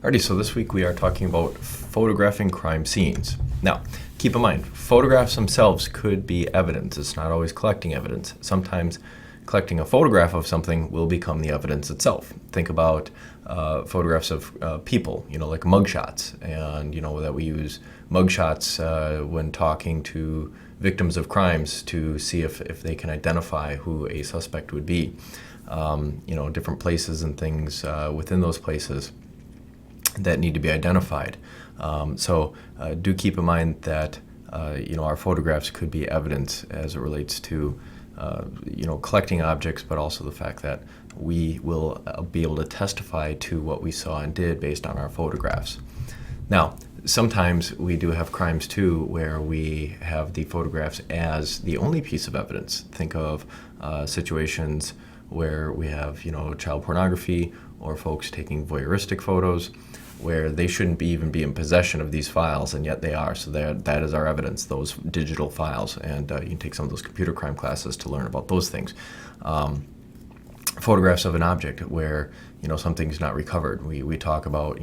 Alrighty, so this week we are talking about photographing crime scenes. Now, keep in mind, photographs themselves could be evidence. It's not always collecting evidence. Sometimes collecting a photograph of something will become the evidence itself. Think about photographs of people, like mugshots, and that we use mugshots when talking to victims of crimes to see if they can identify who a suspect would be. Different places and things within those places that need to be identified. So do keep in mind that our photographs could be evidence as it relates to collecting objects, but also the fact that we will be able to testify to what we saw and did based on our photographs. Now, sometimes we do have crimes too where we have the photographs as the only piece of evidence. Think of situations where we have child pornography or folks taking voyeuristic photos where they shouldn't even be in possession of these files, and yet they are. So that is our evidence, those digital files. And you can take some of those computer crime classes to learn about those things. Photographs of an object where something's not recovered. We talk about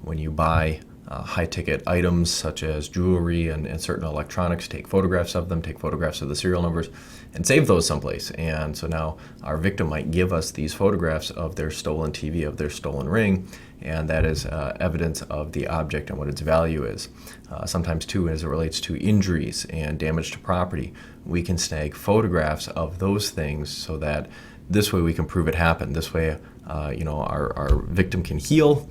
when you buy high-ticket items such as jewelry and certain electronics, take photographs of them, take photographs of the serial numbers, and save those someplace. And so now our victim might give us these photographs of their stolen TV, of their stolen ring, and that is evidence of the object and what its value is. Sometimes too, as it relates to injuries and damage to property, we can snag photographs of those things so that this way we can prove it happened. This way our victim can heal,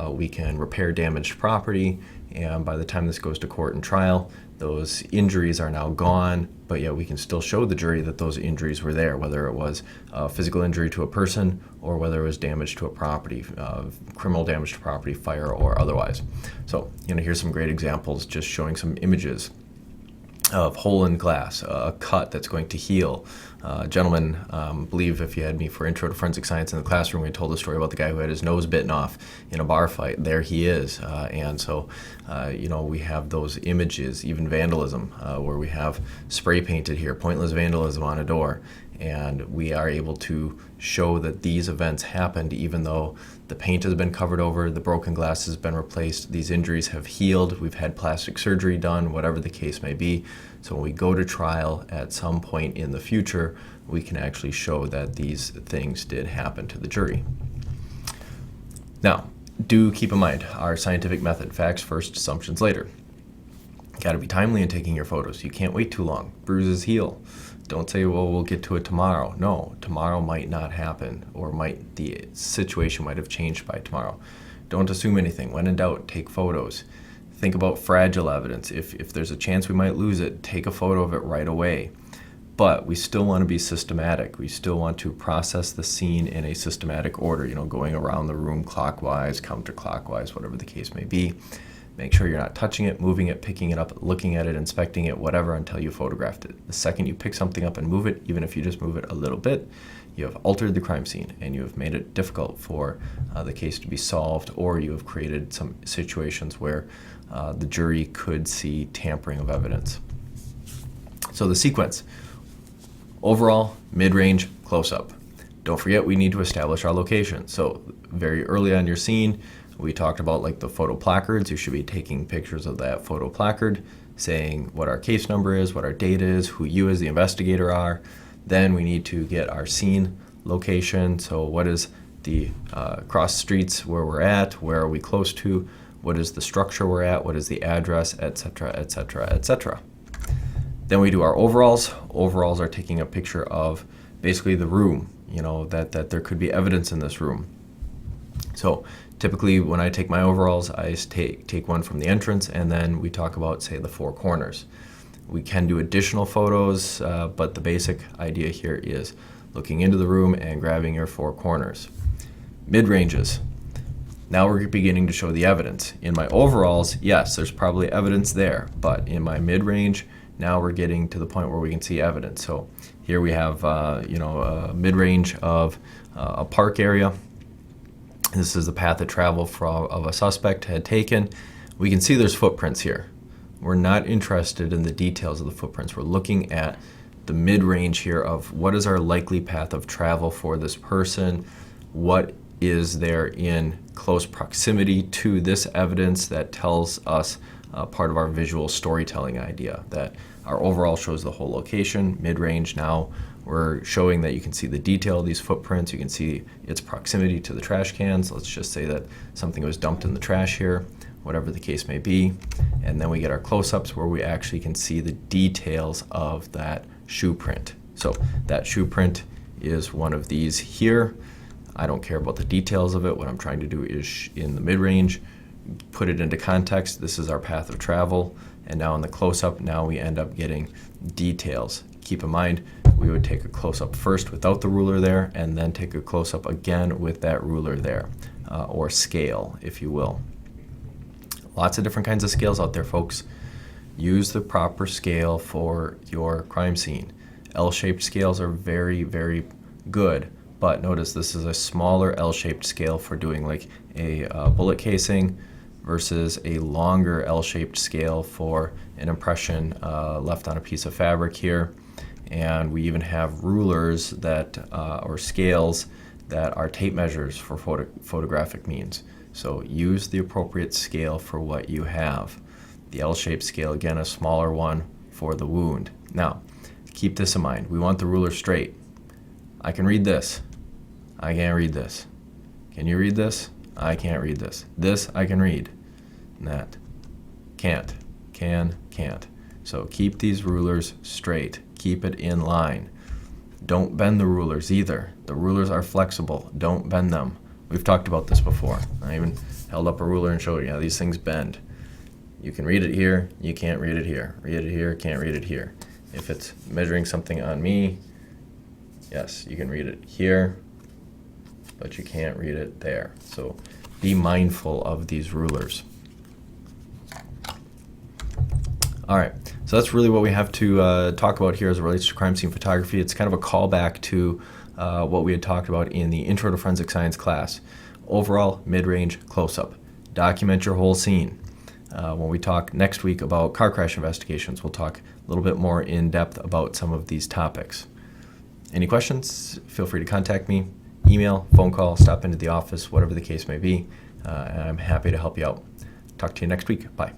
we can repair damaged property, and by the time this goes to court and trial, those injuries are now gone, but yet we can still show the jury that those injuries were there, whether it was physical injury to a person or whether it was damage to a property, criminal damage to property, fire, or otherwise. So, here's some great examples, just showing some images of hole in glass, a cut that's going to heal. Gentlemen, believe if you had me for Intro to Forensic Science in the classroom, we told the story about the guy who had his nose bitten off in a bar fight. There he is. And so, we have those images, even vandalism, where we have spray painted here, pointless vandalism on a door. And we are able to show that these events happened even though the paint has been covered over, the broken glass has been replaced, these injuries have healed, we've had plastic surgery done, whatever the case may be. So when we go to trial at some point in the future, we can actually show that these things did happen to the jury. Now, do keep in mind our scientific method, facts first, assumptions later. Got to be timely in taking your photos. You can't wait too long. Bruises heal. Don't say, well, we'll get to it tomorrow. No, tomorrow might not happen, or the situation might have changed by tomorrow. Don't assume anything. When in doubt, take photos. Think about fragile evidence. If there's a chance we might lose it, take a photo of it right away. But we still want to be systematic. We still want to process the scene in a systematic order, going around the room clockwise, counterclockwise, whatever the case may be. Make sure you're not touching it, moving it, picking it up, looking at it, inspecting it, whatever, until you photographed it. The second you pick something up and move it, even if you just move it a little bit, you have altered the crime scene and you have made it difficult for the case to be solved, or you have created some situations where the jury could see tampering of evidence. So the sequence: overall, mid-range, close-up. Don't forget we need to establish our location. So very early on your scene, we talked about like the photo placards. You should be taking pictures of that photo placard, saying what our case number is, what our date is, who you as the investigator are. Then we need to get our scene location. So what is the cross streets where we're at, where are we close to, what is the structure we're at, what is the address, etc., etc., etc. Then we do our overalls. Overalls are taking a picture of basically the room, that there could be evidence in this room. So typically when I take my overalls, I take one from the entrance, and then we talk about, say, the four corners. We can do additional photos, but the basic idea here is looking into the room and grabbing your four corners. Mid-ranges. Now we're beginning to show the evidence. In my overalls, yes, there's probably evidence there, but in my mid-range, now we're getting to the point where we can see evidence. So here we have, a mid-range of a park area. This is the path of travel of a suspect had taken. We can see there's footprints here. We're not interested in the details of the footprints. We're looking at the mid-range here of what is our likely path of travel for this person, what is there in close proximity to this evidence that tells us part of our visual storytelling idea, that our overall shows the whole location. Mid-range, now we're showing that you can see the detail of these footprints. You can see its proximity to the trash cans. Let's just say that something was dumped in the trash here, whatever the case may be. And then we get our close-ups where we actually can see the details of that shoe print. So that shoe print is one of these here. I don't care about the details of it. What I'm trying to do is, in the mid-range, put it into context. This is our path of travel. And now in the close-up, now we end up getting details. Keep in mind, we would take a close-up first without the ruler there, and then take a close-up again with that ruler there, or scale, if you will. Lots of different kinds of scales out there, folks. Use the proper scale for your crime scene. L-shaped scales are very, very good, but notice this is a smaller L-shaped scale for doing like a bullet casing versus a longer L-shaped scale for an impression left on a piece of fabric here. And we even have rulers that, or scales that are tape measures for photographic means. So use the appropriate scale for what you have. The L-shaped scale, again, a smaller one for the wound. Now, keep this in mind. We want the ruler straight. I can read this. I can't read this. Can you read this? I can't read this. This I can read. That. Can't. Can. Can't. So keep these rulers straight. Keep it in line. Don't bend the rulers either. The rulers are flexible. Don't bend them. We've talked about this before. I even held up a ruler and showed you how these things bend. You can read it here. You can't read it here. Read it here. Can't read it here. If it's measuring something on me, yes, you can read it here, but you can't read it there. So be mindful of these rulers. All right, so that's really what we have to talk about here as it relates to crime scene photography. It's kind of a callback to what we had talked about in the Intro to Forensic Science class. Overall, mid-range, close-up. Document your whole scene. When we talk next week about car crash investigations, we'll talk a little bit more in depth about some of these topics. Any questions? Feel free to contact me. Email, phone call, stop into the office, whatever the case may be, and I'm happy to help you out. Talk to you next week. Bye.